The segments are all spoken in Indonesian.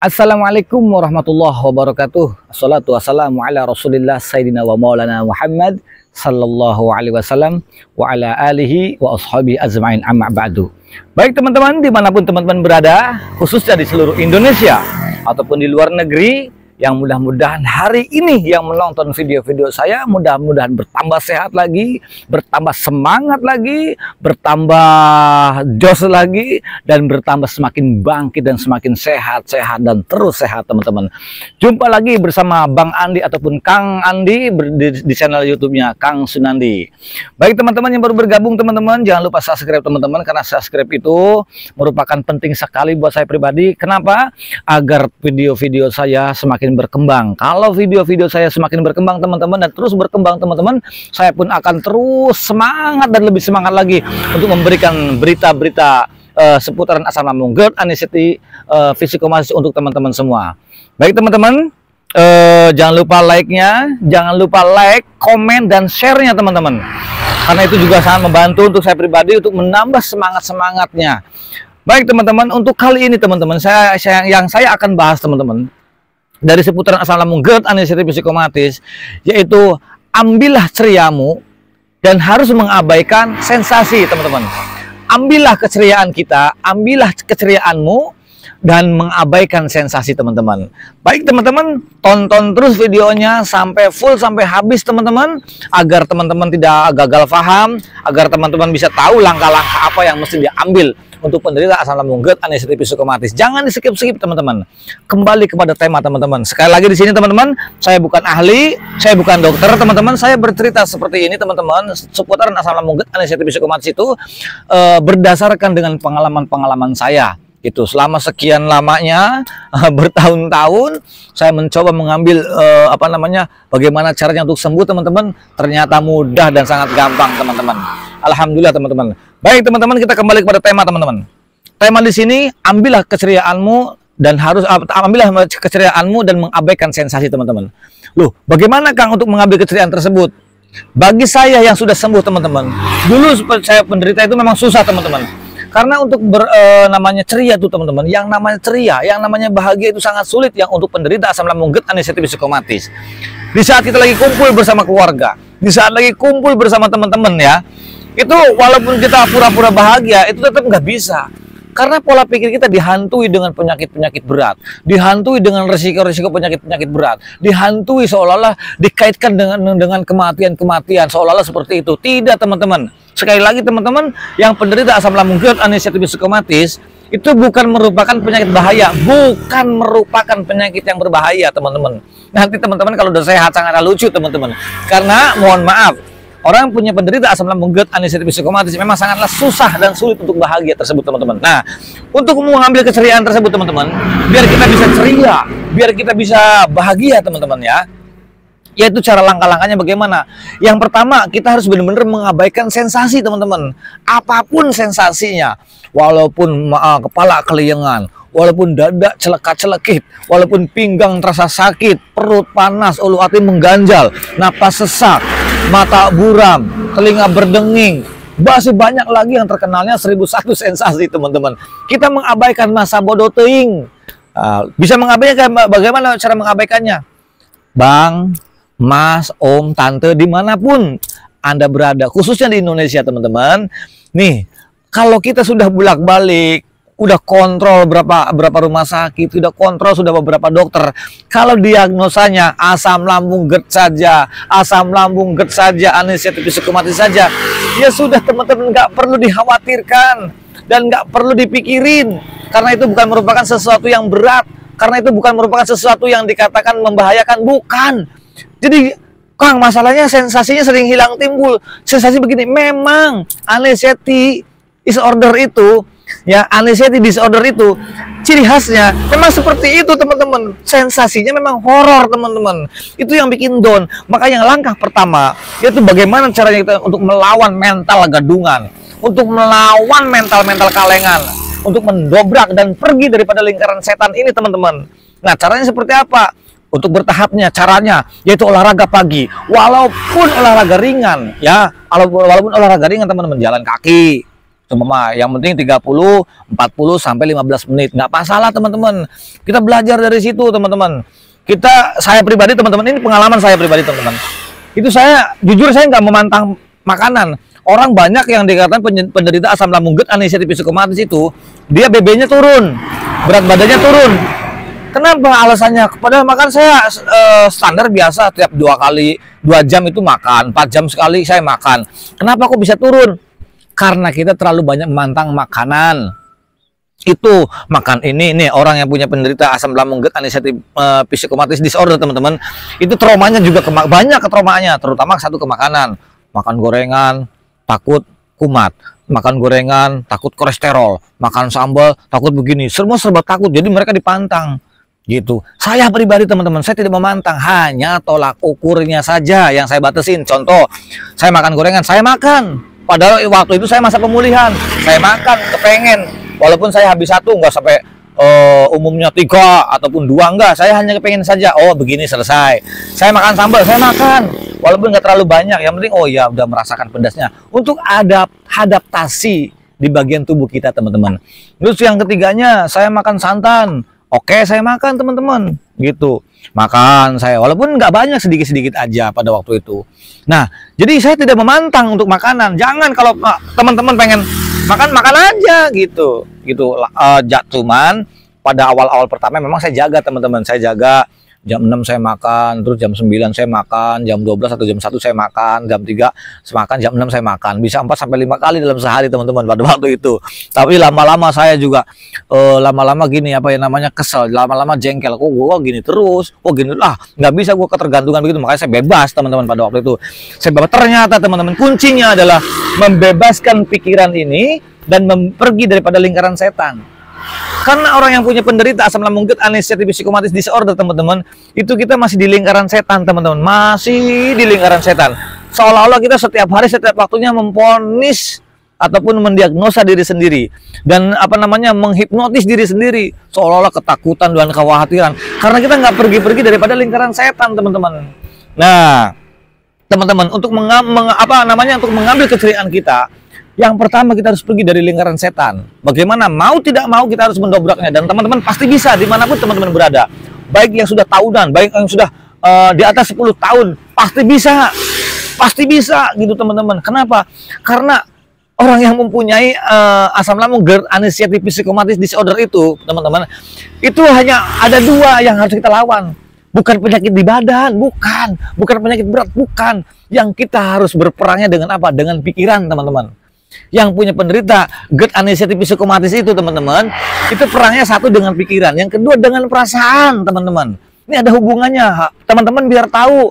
Assalamualaikum warahmatullahi wabarakatuh. Assalatu wassalamu ala rasulillah Sayyidina wa maulana Muhammad sallallahu alaihi wasallam wa ala alihi wa ashabi azma'in amma ba'du. Baik teman-teman, dimanapun teman-teman berada, khususnya di seluruh Indonesia ataupun di luar negeri, yang mudah-mudahan hari ini yang menonton video-video saya mudah-mudahan bertambah sehat lagi, bertambah semangat lagi, bertambah jos lagi, dan bertambah semakin bangkit dan semakin sehat dan terus sehat teman-teman. Jumpa lagi bersama Bang Andi ataupun Kang Andi di channel YouTube-nya Kang Sunandi. Baik teman-teman yang baru bergabung teman-teman, jangan lupa subscribe teman-teman, karena subscribe itu merupakan penting sekali buat saya pribadi. Kenapa? Agar video-video saya semakin berkembang. Kalau video-video saya semakin berkembang teman-teman dan terus berkembang teman-teman, saya pun akan terus semangat dan lebih semangat lagi untuk memberikan berita-berita seputaran asam lambung, GERD, anxiety, psikomatis untuk teman-teman semua. Baik teman-teman, jangan lupa like-nya, jangan lupa like, komen, dan share-nya teman-teman, karena itu juga sangat membantu untuk saya pribadi untuk menambah semangat-semangatnya. Baik teman-teman, untuk kali ini teman-teman, yang saya akan bahas teman-teman dari seputaran asam lambung, GERD, anxiety, psikomatis, yaitu ambillah ceriamu dan harus mengabaikan sensasi teman-teman. Ambillah keceriaan kita, ambillah keceriaanmu dan mengabaikan sensasi teman-teman. Baik teman-teman, tonton terus videonya sampai full, sampai habis teman-teman, agar teman-teman tidak gagal paham, agar teman-teman bisa tahu langkah-langkah apa yang mesti diambil untuk penderita asam lambung, GERD, anxiety, psikomatis. Jangan di-skip-skip teman-teman. Kembali kepada tema teman-teman. Sekali lagi di sini teman-teman, saya bukan ahli, saya bukan dokter teman-teman. Saya bercerita seperti ini teman-teman, seputaran asam lambung, GERD, anxiety, psikomatis itu berdasarkan dengan pengalaman-pengalaman saya. Itu selama sekian lamanya bertahun-tahun saya mencoba mengambil bagaimana caranya untuk sembuh teman-teman. Ternyata mudah dan sangat gampang teman-teman. Alhamdulillah teman-teman. Baik teman-teman, kita kembali kepada tema teman-teman. Tema di sini, ambillah keceriaanmu dan mengabaikan sensasi teman-teman. Loh, bagaimana Kang untuk mengambil keceriaan tersebut? Bagi saya yang sudah sembuh teman-teman, dulu saya penderita itu memang susah teman-teman. Karena untuk namanya ceria tuh teman-teman, yang namanya ceria, yang namanya bahagia itu sangat sulit yang untuk penderita asam lambung, GERD, anxiety, psikomatis. Di saat kita lagi kumpul bersama keluarga, di saat lagi kumpul bersama teman-teman ya, itu walaupun kita pura-pura bahagia, itu tetap nggak bisa. Karena pola pikir kita dihantui dengan penyakit-penyakit berat, dihantui dengan risiko-risiko penyakit-penyakit berat, dihantui seolah-olah dikaitkan dengan kematian-kematian, seolah-olah seperti itu. Tidak teman-teman. Sekali lagi teman-teman, yang penderita asam lambung, GERD, anxiety, psikomatis itu bukan merupakan penyakit bahaya, bukan merupakan penyakit yang berbahaya teman-teman. Nanti teman-teman kalau udah sehat sangat lucu teman-teman. Karena mohon maaf, orang punya penderita asam lambung, GERD, anxiety, psikomatis memang sangatlah susah dan sulit untuk bahagia tersebut teman-teman. Nah, untuk mengambil keceriaan tersebut teman-teman, biar kita bisa ceria, biar kita bisa bahagia teman-teman ya, yaitu cara langkah-langkahnya bagaimana. Yang pertama, kita harus benar-benar mengabaikan sensasi teman-teman. Apapun sensasinya, walaupun kepala keliengan, walaupun dada celeka-celekit, walaupun pinggang terasa sakit, perut panas, ulu hati mengganjal, napas sesak, mata buram, telinga berdenging, masih banyak lagi yang terkenalnya 1001 sensasi teman-teman. Kita mengabaikan masa bodoh teing. Bisa mengabaikan, bagaimana cara mengabaikannya? Bang, Mas, Om, Tante, dimanapun Anda berada, khususnya di Indonesia teman-teman. Nih, kalau kita sudah bolak-balik, udah kontrol berapa rumah sakit, udah kontrol sudah beberapa dokter, kalau diagnosanya asam lambung, GERD saja, asam lambung, GERD saja, anxiety, psikomatis saja, ya sudah teman-teman, nggak perlu dikhawatirkan dan nggak perlu dipikirin, karena itu bukan merupakan sesuatu yang berat, karena itu bukan merupakan sesuatu yang dikatakan membahayakan, bukan. Jadi Kang, masalahnya sensasinya sering hilang timbul. Sensasi begini, memang anxiety disorder itu ya, anxiety disorder itu ciri khasnya memang seperti itu teman-teman. Sensasinya memang horor teman-teman. Itu yang bikin down. Makanya langkah pertama yaitu bagaimana caranya kita untuk melawan mental gadungan, untuk melawan mental kalengan, untuk mendobrak dan pergi daripada lingkaran setan ini teman-teman. Nah, caranya seperti apa? Untuk bertahapnya, caranya yaitu olahraga pagi, walaupun olahraga ringan ya, walaupun olahraga ringan teman-teman, jalan kaki Yang penting 30, 40 sampai 15 menit. Nggak masalah teman-teman. Kita belajar dari situ teman-teman. Saya pribadi teman-teman, ini pengalaman saya pribadi teman-teman. Itu saya jujur saya nggak memantang makanan. Orang banyak yang dikatakan penderita asam lambung GERD anestesi psikomatis itu, dia BB-nya turun, berat badannya turun. Kenapa alasannya? Padahal makan saya standar biasa, tiap 2 jam itu makan, 4 jam sekali saya makan. Kenapa kok bisa turun? Karena kita terlalu banyak memantang makanan. Itu makan ini nih, orang yang punya penderita asam lambung GERD anestesi psikomatis disorder teman-teman, itu traumanya juga banyak traumanya, terutama satu ke makanan. Makan gorengan takut kumat, makan gorengan takut kolesterol, makan sambal takut begini, semua serba takut. Jadi mereka dipantang gitu. Saya pribadi teman-teman, saya tidak memantang, hanya tolak ukurnya saja yang saya batasin. Contoh, saya makan gorengan, saya makan, padahal waktu itu saya masa pemulihan, saya makan kepengen, walaupun saya habis satu, nggak sampai umumnya 3 ataupun 2, enggak, saya hanya kepengen saja. Oh begini, selesai. Saya makan sambal, saya makan walaupun nggak terlalu banyak, yang penting oh ya udah merasakan pedasnya, untuk adaptasi di bagian tubuh kita teman-teman. Terus yang ketiganya, saya makan santan. Oke, saya makan teman-teman gitu, makan saya walaupun nggak banyak, sedikit-sedikit aja pada waktu itu. Nah, jadi saya tidak memantang untuk makanan. Jangan, kalau teman-teman pengen makan aja gitu. Cuman pada awal-awal pertama memang saya jaga teman-teman, saya jaga jam 6 saya makan, terus jam 9 saya makan, jam 12 atau jam 1 saya makan, jam 3 saya makan, jam 6 saya makan. Bisa 4 sampai 5 kali dalam sehari teman-teman pada waktu itu. Tapi lama-lama saya juga lama-lama gini, apa ya namanya, kesel, lama-lama jengkel. Kok gua gini terus? Kok gini lah, nggak bisa gua ketergantungan begitu. Makanya saya bebas teman-teman pada waktu itu. Saya bebas. Ternyata teman-teman, kuncinya adalah membebaskan pikiran ini dan pergi daripada lingkaran setan. Karena orang yang punya penderita asam lambung GERD anestesi psikomatis disorder teman-teman, itu kita masih di lingkaran setan teman-teman, masih di lingkaran setan. Seolah-olah kita setiap hari, setiap waktunya memvonis ataupun mendiagnosa diri sendiri dan apa namanya, menghipnotis diri sendiri, seolah-olah ketakutan dan kekhawatiran karena kita nggak pergi-pergi daripada lingkaran setan teman-teman. Nah teman-teman, untuk untuk mengambil keceriaan kita, yang pertama kita harus pergi dari lingkaran setan. Bagaimana? Mau tidak mau kita harus mendobraknya. Dan teman-teman pasti bisa dimanapun teman-teman berada. Baik yang sudah tahunan, baik yang sudah di atas 10 tahun. Pasti bisa. Pasti bisa gitu teman-teman. Kenapa? Karena orang yang mempunyai asam lambung GERD anestesi psikomatis disorder itu teman-teman, itu hanya ada 2 yang harus kita lawan. Bukan penyakit di badan, bukan penyakit berat, bukan. Yang kita harus berperangnya dengan apa? Dengan pikiran teman-teman. Yang punya penderita GERD anestesi psikomatis itu teman-teman, itu perangnya satu dengan pikiran, yang kedua dengan perasaan teman-teman. Ini ada hubungannya teman-teman, biar tahu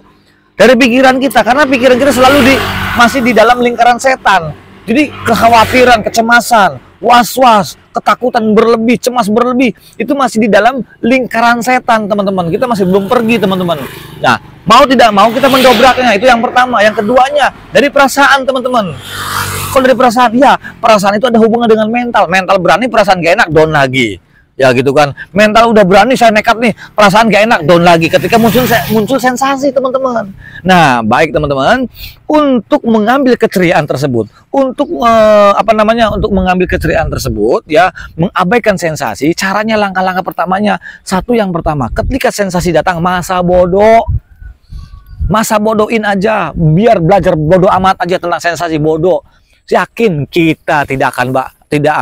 dari pikiran kita, karena pikiran kita selalu masih di dalam lingkaran setan. Jadi kekhawatiran, kecemasan, was-was, ketakutan berlebih, cemas berlebih, itu masih di dalam lingkaran setan teman-teman. Kita masih belum pergi teman-teman. Nah, mau tidak mau kita mendobraknya, itu yang pertama. Yang keduanya dari perasaan teman-teman. Kalau dari perasaan, ya perasaan itu ada hubungan dengan mental. Mental berani, perasaan gak enak, down lagi. Ya gitu kan. Mental udah berani, saya nekat nih, perasaan gak enak, down lagi. Ketika muncul sensasi teman-teman. Nah baik teman-teman, untuk mengambil keceriaan tersebut, untuk untuk mengambil keceriaan tersebut, ya mengabaikan sensasi, caranya langkah-langkah pertamanya, yang pertama, ketika sensasi datang, masa bodohin aja, biar belajar bodoh amat aja tentang sensasi bodoh. Yakin kita tidak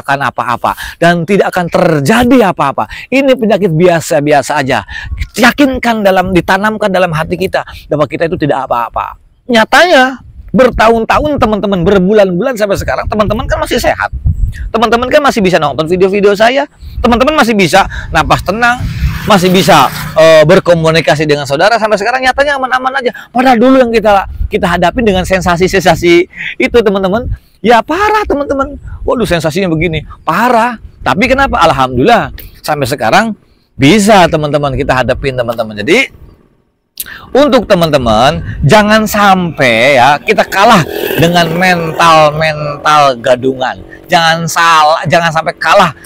akan apa-apa dan tidak akan terjadi apa-apa. Ini penyakit biasa-biasa aja. Yakinkan, ditanamkan dalam hati kita bahwa kita itu tidak apa-apa. Nyatanya bertahun-tahun teman-teman, berbulan-bulan sampai sekarang, teman-teman kan masih sehat. Teman-teman kan masih bisa nonton video-video saya. Teman-teman masih bisa napas tenang, masih bisa berkomunikasi dengan saudara sampai sekarang, nyatanya aman-aman aja. Padahal dulu yang kita hadapi dengan sensasi-sensasi itu teman-teman, ya parah teman-teman. Waduh, sensasinya begini, parah. Tapi kenapa? Alhamdulillah sampai sekarang bisa teman-teman kita hadapin teman-teman. Jadi untuk teman-teman, jangan sampai ya kita kalah dengan mental gadungan. Jangan sampai kalah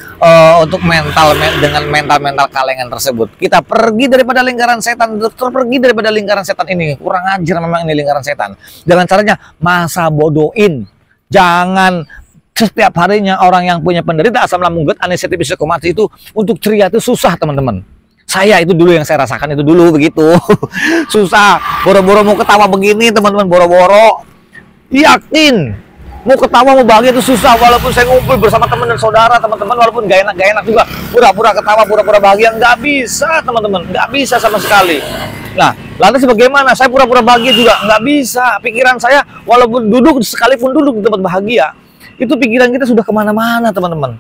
dengan mental kalengan tersebut. Kita pergi daripada lingkaran setan, pergi daripada lingkaran setan ini. Kurang ajar memang ini lingkaran setan. Dengan caranya masa bodohin. Jangan setiap harinya orang yang punya penderita asam lambung GERD, anestetik psikosomatis itu untuk ceria itu susah teman-teman. Saya itu dulu yang saya rasakan itu dulu begitu. Susah, boro-boro mau ketawa begini teman-teman, boro-boro yakin mau ketawa mau bahagia itu susah, walaupun saya ngumpul bersama teman dan saudara teman-teman, walaupun gak enak juga pura-pura ketawa, pura-pura bahagia, nggak bisa teman-teman, nggak bisa sama sekali. Nah, lantas bagaimana? Saya pura-pura bahagia juga nggak bisa. Pikiran saya walaupun duduk, sekalipun duduk di tempat bahagia, itu pikiran kita sudah kemana-mana teman-teman.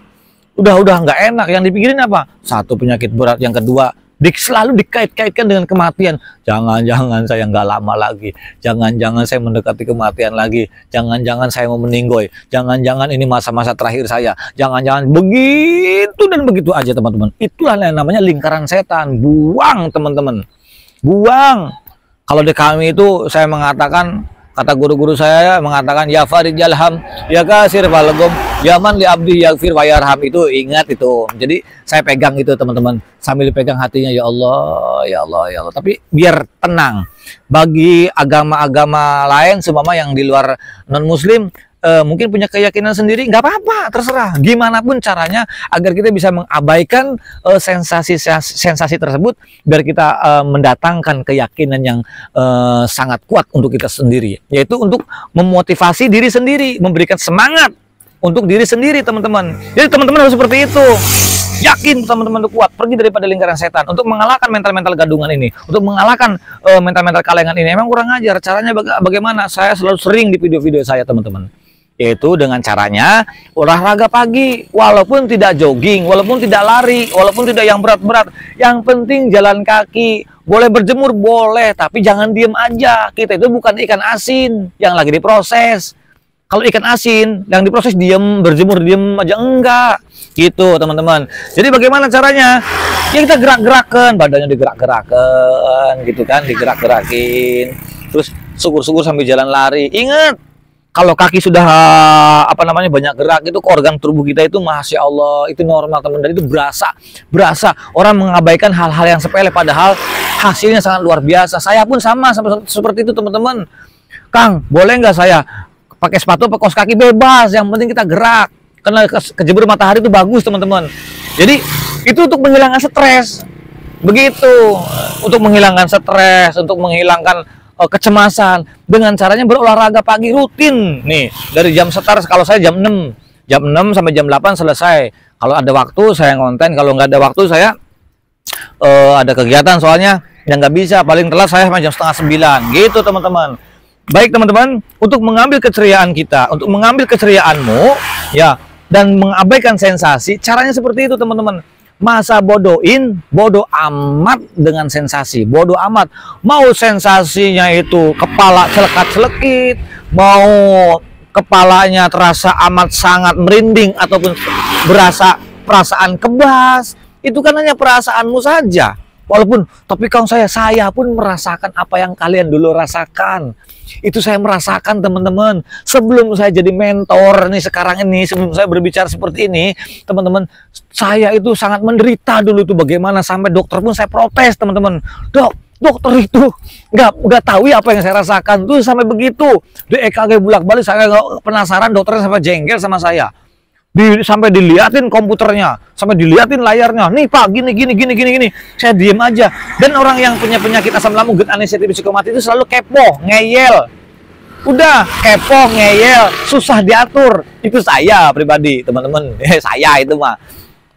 Udah nggak enak. Yang dipikirin apa? Satu, penyakit berat. Yang kedua, selalu dikait-kaitkan dengan kematian. Jangan-jangan saya nggak lama lagi. Jangan-jangan saya mendekati kematian lagi. Jangan-jangan saya mau meninggoy. Jangan-jangan ini masa-masa terakhir saya. Jangan-jangan begitu dan begitu aja teman-teman. Itulah yang namanya lingkaran setan. Buang teman-teman. Buang. Kalau di kami itu saya mengatakan, kata guru-guru saya mengatakan, ya Farid Jalham, ya kasir falgum, ya man li abdi yaghfir wa yarham. Itu ingat itu. Jadi saya pegang itu teman-teman, sambil pegang hatinya, ya Allah, ya Allah, ya Allah. Tapi biar tenang. Bagi agama-agama lain, seumpama yang di luar non-muslim, mungkin punya keyakinan sendiri, nggak apa-apa, terserah. Gimana pun caranya agar kita bisa mengabaikan sensasi tersebut, biar kita mendatangkan keyakinan yang sangat kuat untuk kita sendiri, yaitu untuk memotivasi diri sendiri, memberikan semangat untuk diri sendiri teman-teman. Jadi teman-teman harus seperti itu. Yakin teman-teman itu kuat, pergi daripada lingkaran setan untuk mengalahkan mental-mental gadungan ini, untuk mengalahkan mental-mental kalengan ini. Emang kurang ajar. Caranya bagaimana? Saya selalu sering di video-video saya teman-teman, yaitu dengan caranya olahraga pagi, walaupun tidak jogging, walaupun tidak lari, walaupun tidak yang berat-berat, yang penting jalan kaki. Boleh berjemur, boleh, tapi jangan diem aja. Kita itu bukan ikan asin yang lagi diproses. Kalau ikan asin yang diproses diem, berjemur diem aja, enggak gitu teman-teman. Jadi bagaimana caranya? Ya kita gerak-gerakan, badannya digerak-gerakan gitu kan, digerak-gerakin, terus syukur-syukur sambil jalan lari. Ingat, kalau kaki sudah banyak gerak, itu organ tubuh kita itu masya Allah itu normal teman-teman. Itu berasa orang mengabaikan hal-hal yang sepele, padahal hasilnya sangat luar biasa. Saya pun sama seperti itu teman-teman. Kang, boleh nggak saya pakai sepatu, pakai kaos kaki, bebas, yang penting kita gerak, karena kejemur matahari itu bagus teman-teman. Jadi itu untuk menghilangkan stres, begitu, untuk menghilangkan stres, untuk menghilangkan kecemasan, dengan caranya berolahraga pagi rutin nih, dari jam start. Kalau saya jam 6 sampai jam 8 selesai. Kalau ada waktu saya ngonten, kalau nggak ada waktu saya ada kegiatan soalnya yang nggak bisa, paling telat saya sampai jam setengah 9 gitu teman-teman. Baik teman-teman, untuk mengambil keceriaan kita, untuk mengambil keceriaanmu ya, dan mengabaikan sensasi, caranya seperti itu teman-teman. Masa bodoh amat dengan sensasi, bodoh amat. Mau sensasinya itu kepala celekat-celekit, mau kepalanya terasa amat sangat merinding, ataupun berasa perasaan kebas, itu kan hanya perasaanmu saja. Walaupun, tapi kalau saya pun merasakan apa yang kalian dulu rasakan. Itu saya merasakan teman-teman. Sebelum saya jadi mentor nih sekarang ini, sebelum saya berbicara seperti ini, teman-teman, saya itu sangat menderita dulu tuh. Bagaimana sampai dokter pun saya protes teman-teman. Dokter itu nggak tahu ya apa yang saya rasakan tuh sampai begitu. Di EKG bolak-balik, saya nggak penasaran, dokternya sampai jengkel sama saya. Sampai diliatin komputernya, sampai diliatin layarnya. Nih Pak, gini. Saya diem aja. Dan orang yang punya penyakit asam lambung, GERD, anestetik psikosomatis itu selalu kepo, ngeyel. Udah kepo, ngeyel, susah diatur. Itu saya pribadi, teman-teman. Saya itu mah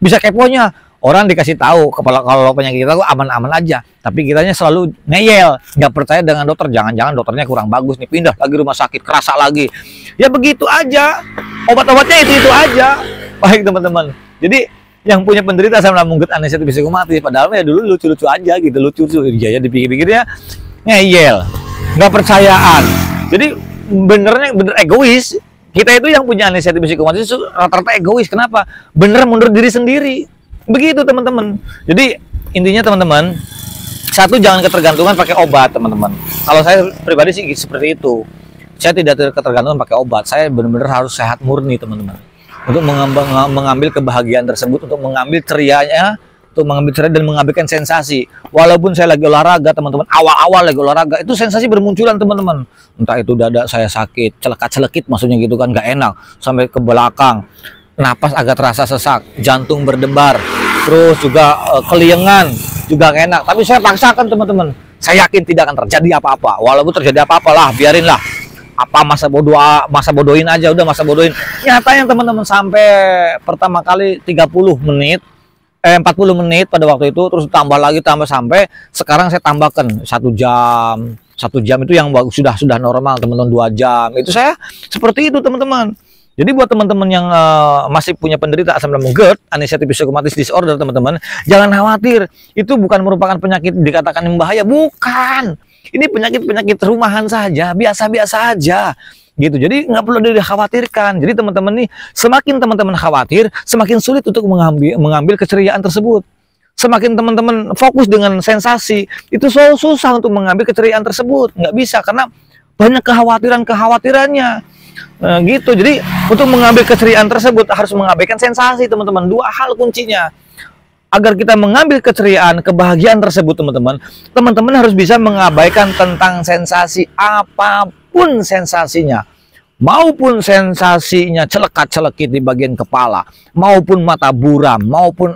bisa keponya. Orang dikasih tahu kalau penyakit kita aman-aman aja, tapi kitanya selalu ngeyel, nggak percaya dengan dokter. Jangan-jangan dokternya kurang bagus nih, pindah lagi rumah sakit, kerasa lagi. Ya begitu aja, obat-obatnya itu aja. Baik teman-teman, jadi yang punya penderita asam lambung, GERD, anestetik psikosomatis, padahal ya dulu lucu-lucu aja gitu, lucu ya dipikir-pikirnya ngeyel, nggak percayaan. Jadi bener egois. Kita itu yang punya anestetik psikosomatis itu rata-rata egois. Kenapa? Bener mundur diri sendiri. Begitu teman-teman. Jadi intinya teman-teman, satu, jangan ketergantungan pakai obat teman-teman. Kalau saya pribadi sih seperti itu. Saya tidak ketergantungan pakai obat. Saya benar-benar harus sehat murni teman-teman. Untuk mengambil kebahagiaan tersebut, untuk mengambil cerianya, untuk mengambil cerai dan mengabaikan sensasi. Walaupun saya lagi olahraga, teman-teman, awal-awal lagi olahraga, itu sensasi bermunculan, teman-teman. Entah itu dada saya sakit, celekat-celekit maksudnya gitu kan, gak enak, sampai ke belakang. Napas agak terasa sesak, jantung berdebar, terus juga keliengan, juga gak enak. Tapi saya paksakan, teman-teman. Saya yakin tidak akan terjadi apa-apa. Walaupun terjadi apa-apa lah, biarinlah. Apa masa bodohin aja, udah masa bodohin. Nyatanya teman-teman, sampai pertama kali 30 menit 40 menit pada waktu itu, terus tambah lagi, sampai sekarang saya tambahkan 1 jam itu yang sudah normal, teman-teman. 2 jam itu saya seperti itu, teman-teman. Jadi buat teman-teman yang masih punya penderita asam lambung GERD, anxiety psychosomatic disorder, teman-teman, jangan khawatir. Itu bukan merupakan penyakit dikatakan yang bahaya, bukan. Ini penyakit rumahan saja, biasa-biasa aja gitu. Jadi nggak perlu dikhawatirkan. Jadi teman-teman nih, semakin teman-teman khawatir, semakin sulit untuk mengambil keceriaan tersebut. Semakin teman-teman fokus dengan sensasi, itu susah untuk mengambil keceriaan tersebut. Nggak bisa, karena banyak kekhawatirannya. Gitu. Jadi untuk mengambil keceriaan tersebut harus mengabaikan sensasi, teman-teman. 2 hal kuncinya. Agar kita mengambil keceriaan, kebahagiaan tersebut, teman-teman harus bisa mengabaikan tentang sensasi apapun sensasinya. Maupun sensasinya celekat-celekit di bagian kepala, maupun mata buram, maupun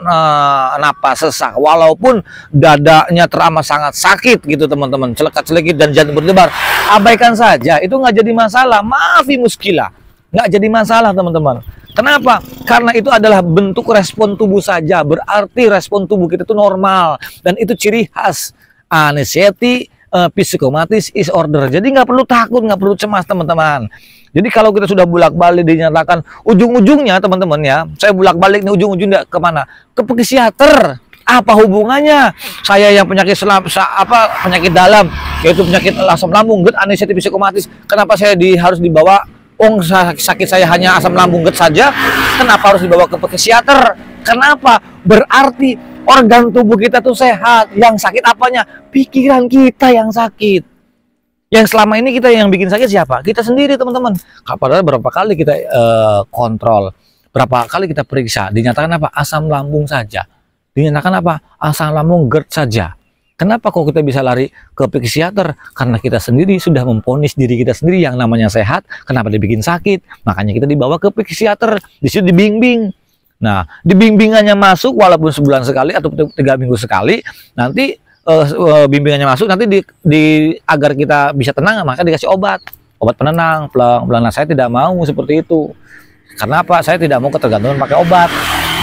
napas sesak, walaupun dadanya teramat sangat sakit gitu, teman-teman, celekat-celekit dan jantung berdebar, abaikan saja, itu nggak jadi masalah. Maafi muskilah, nggak jadi masalah, teman-teman. Kenapa? Karena itu adalah bentuk respon tubuh saja, berarti respon tubuh kita itu normal, dan itu ciri khas anxiety psychosomatic disorder. Jadi nggak perlu takut, nggak perlu cemas, teman-teman. Jadi kalau kita sudah bolak-balik dinyatakan, ujung-ujungnya, teman-teman ya, saya bolak-balik nih, ujung-ujungnya kemana? Ke psikiater. Apa hubungannya saya yang penyakit penyakit dalam, yaitu penyakit asam lambung, GERD, anxiety psychosomatic, kenapa saya harus dibawa? Sakit saya hanya asam lambung GERD saja, kenapa harus dibawa ke psikiater? Kenapa? Berarti organ tubuh kita tuh sehat. Yang sakit apanya? Pikiran kita yang sakit. Yang selama ini kita yang bikin sakit siapa? Kita sendiri, teman-teman. Padahal berapa kali kita kontrol, berapa kali kita periksa, dinyatakan apa? Asam lambung saja. Dinyatakan apa? Asam lambung GERD saja. Kenapa kok kita bisa lari ke psikiater? Karena kita sendiri sudah memvonis diri kita sendiri yang namanya sehat. Kenapa dibikin sakit? Makanya kita dibawa ke psikiater. Di situ dibimbing. Nah, dibimbingannya masuk walaupun sebulan sekali atau 3 minggu sekali. Nanti bimbingannya masuk, nanti agar kita bisa tenang, maka dikasih obat penenang, pelan-pelan. Nah, saya tidak mau seperti itu. Karena apa? Saya tidak mau ketergantungan pakai obat.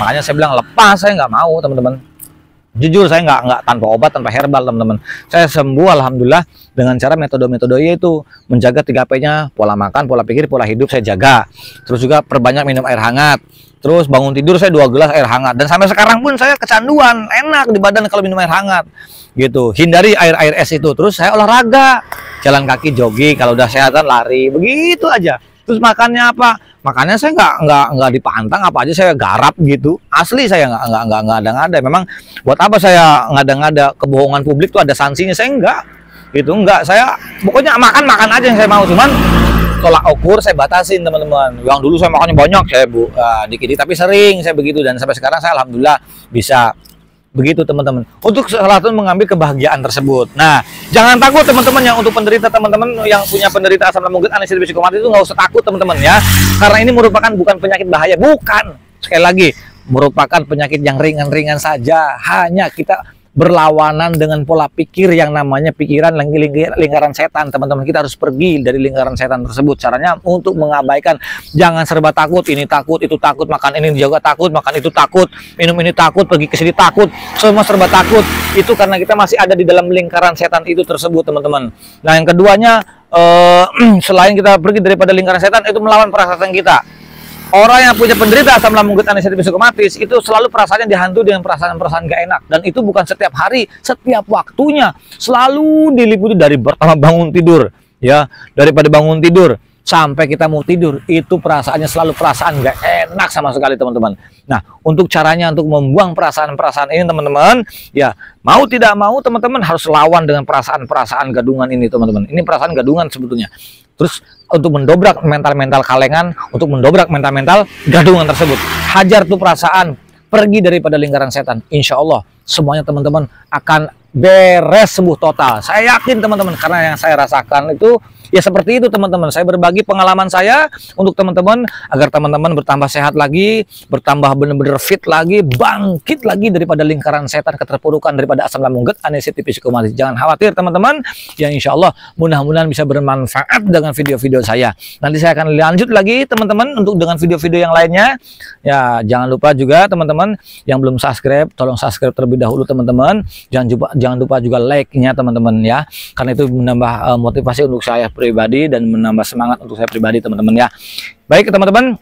Makanya saya bilang lepas, saya nggak mau, teman-teman. Jujur saya nggak tanpa obat, tanpa herbal, teman-teman. Saya sembuh alhamdulillah dengan cara metode-metode yaitu menjaga 3P-nya, pola makan, pola pikir, pola hidup saya jaga. Terus juga perbanyak minum air hangat. Terus bangun tidur saya 2 gelas air hangat, dan sampai sekarang pun saya kecanduan, enak di badan kalau minum air hangat. Gitu. Hindari air es itu. Terus saya olahraga, jalan kaki, jogging, kalau udah sehatan lari, begitu aja. Terus makannya apa? Makannya saya nggak dipantang, apa aja saya garap gitu. Asli saya nggak ngada-ngada. Memang buat apa saya ngada-ngada? Kebohongan publik tuh ada sanksinya. Saya enggak. Gitu enggak. Saya pokoknya makan aja yang saya mau. Cuman tolak ukur saya batasin, teman-teman. Yang dulu saya makannya banyak, saya dikit-dikit, tapi sering saya begitu, dan sampai sekarang saya alhamdulillah bisa begitu, teman-teman. Untuk salah satu mengambil kebahagiaan tersebut. Nah, jangan takut, teman-teman, yang untuk penderita, teman-teman yang punya penderita asam lambung GERD, anxiety psychosomatic itu nggak usah takut, teman-teman ya. Karena ini merupakan bukan penyakit bahaya, bukan. Sekali lagi, merupakan penyakit yang ringan-ringan saja. Hanya kita berlawanan dengan pola pikir yang namanya pikiran lingkaran setan, teman-teman. Kita harus pergi dari lingkaran setan tersebut. Caranya untuk mengabaikan, jangan serba takut, ini takut, itu takut, makan ini juga takut, makan itu takut, minum ini takut, pergi ke sini takut, semua serba takut. Itu karena kita masih ada di dalam lingkaran setan itu tersebut, teman-teman. Nah, yang keduanya, selain kita pergi daripada lingkaran setan, itu melawan perasaan kita. Orang yang punya penderita asam lambung GERD, anxiety psychosomatic itu selalu perasaannya dihantui dengan perasaan-perasaan gak enak, dan itu bukan setiap hari, setiap waktunya, selalu diliputi dari pertama bangun tidur, ya, daripada bangun tidur sampai kita mau tidur, itu perasaannya selalu perasaan gak enak sama sekali, teman-teman. Nah, untuk caranya untuk membuang perasaan-perasaan ini, teman-teman, ya, mau tidak mau, teman-teman harus lawan dengan perasaan-perasaan gadungan ini, teman-teman. Ini perasaan gadungan sebetulnya. Terus untuk mendobrak mental-mental kalengan, untuk mendobrak mental-mental gadungan tersebut, hajar tuh perasaan pergi daripada lingkaran setan. Insya Allah semuanya teman-teman akan beres, sembuh total. Saya yakin teman-teman, karena yang saya rasakan itu ya seperti itu teman-teman. Saya berbagi pengalaman saya untuk teman-teman agar teman-teman bertambah sehat lagi, bertambah benar-benar fit lagi, bangkit lagi daripada lingkaran setan, keterpurukan daripada asam lambung, GERD, anxiety, psikomatis. Jangan khawatir teman-teman, ya insya Allah mudah-mudahan bisa bermanfaat dengan video-video saya. Nanti saya akan lanjut lagi teman-teman untuk dengan video-video yang lainnya. Ya jangan lupa juga teman-teman yang belum subscribe, tolong subscribe terlebih dahulu teman-teman. Jangan lupa juga like-nya teman-teman ya, karena itu menambah motivasi untuk saya pribadi dan menambah semangat untuk saya pribadi teman-teman ya. Baik teman-teman,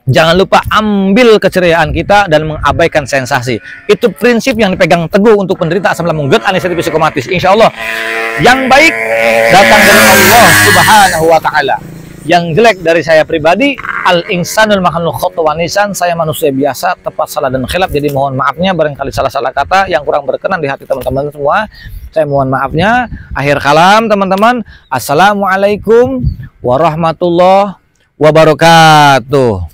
jangan lupa ambil keceriaan kita dan mengabaikan sensasi. Itu prinsip yang dipegang teguh untuk penderita asam lambung, GERD, anxiety, psikomatis. Insya Allah yang baik datang dari Allah Subhanahu wa Ta'ala. Yang jelek dari saya pribadi, al-insanul makhluk khata wa nisan, saya manusia biasa, tepat, salah dan khilaf. Jadi mohon maafnya barangkali salah-salah kata yang kurang berkenan di hati teman-teman semua. Saya mohon maafnya. Akhir kalam teman-teman. Assalamualaikum warahmatullahi wabarakatuh.